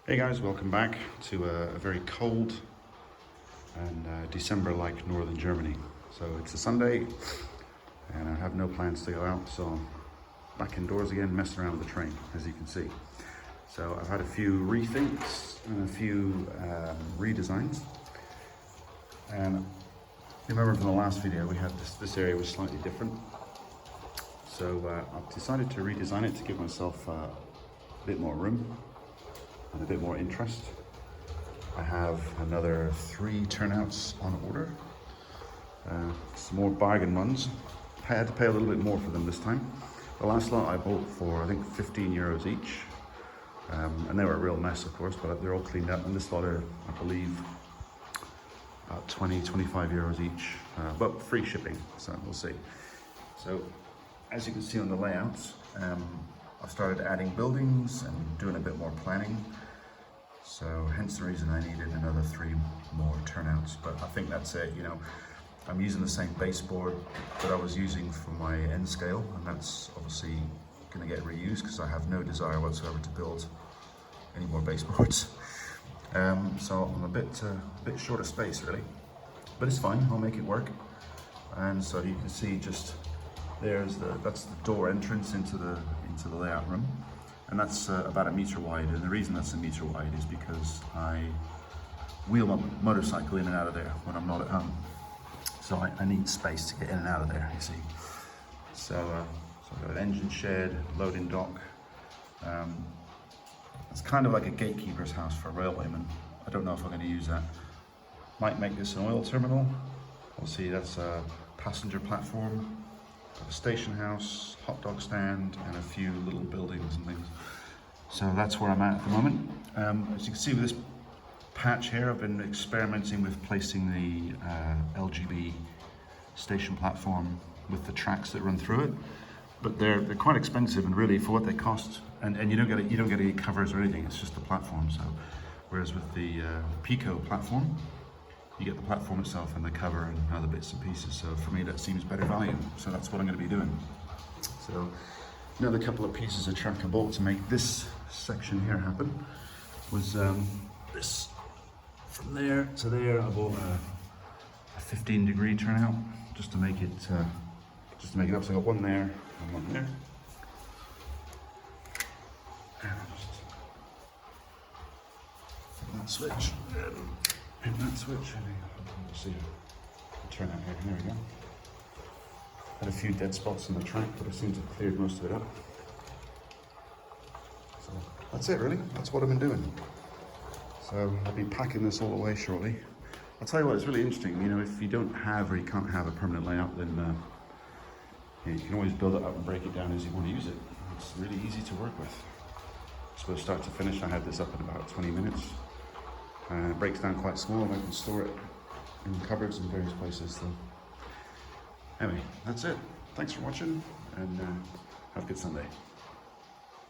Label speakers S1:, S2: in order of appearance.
S1: Hey guys, welcome back to a very cold and December-like northern Germany. So it's a Sunday and I have no plans to go out, so I'm back indoors again, messing around with the train, as you can see. So I've had a few rethinks and a few redesigns. And you remember from the last video, we had this area was slightly different. So I've decided to redesign it to give myself a bit more room and a bit more interest. I have another 3 turnouts on order. Some more bargain ones. I had to pay a little bit more for them this time. The last lot I bought for, I think, 15 euros each. And they were a real mess, of course, but they're all cleaned up. And this lot are, I believe, about 20, 25 euros each, but free shipping, so we'll see. So, as you can see on the layouts, I've started adding buildings and doing a bit more planning. So hence the reason I needed another 3 more turnouts, but I think that's it. You know, I'm using the same baseboard that I was using for my end scale, and that's obviously going to get reused because I have no desire whatsoever to build any more baseboards. So I'm a bit short of space really, but it's fine. I'll make it work. And so you can see just that's the door entrance into the layout room. And that's about 1 meter wide, and the reason that's 1 meter wide is because I wheel my motorcycle in and out of there when I'm not at home. So I need space to get in and out of there, you see. So I've got an engine shed, loading dock. It's kind of like a gatekeeper's house for a railwayman. I don't know if I'm going to use that. Might make this an oil terminal. We'll see. That's a passenger platform. Got a station house, hot dog stand, and a few little buildings and things. So that's where I'm at the moment. As you can see with this patch here, I've been experimenting with placing the LGB station platform with the tracks that run through it. But they're quite expensive, and really for what they cost, and you don't get any covers or anything. It's just the platform. So whereas with the Pico platform, you get the platform itself and the cover and other bits and pieces. So for me, that seems better value. So that's what I'm going to be doing. So another couple of pieces of track I bought to make this section here happen was this. From there to there, I bought a 15-degree turnout just to make it up. So I got one there and one there. And I'll just hit that switch. Hit that switch, and you'll see the turnout here. There we go. Had a few dead spots in the track, but I seem to have cleared most of it up. So that's it really. That's what I've been doing. So I'll be packing this all away shortly. I'll tell you what, it's really interesting. You know, if you don't have or you can't have a permanent layout, then you can always build it up and break it down as you want to use it. It's really easy to work with. So start to finish, I had this up in about 20 minutes. It breaks down quite small, and I can store it in cupboards in various places. So anyway, that's it. Thanks for watching, and have a good Sunday.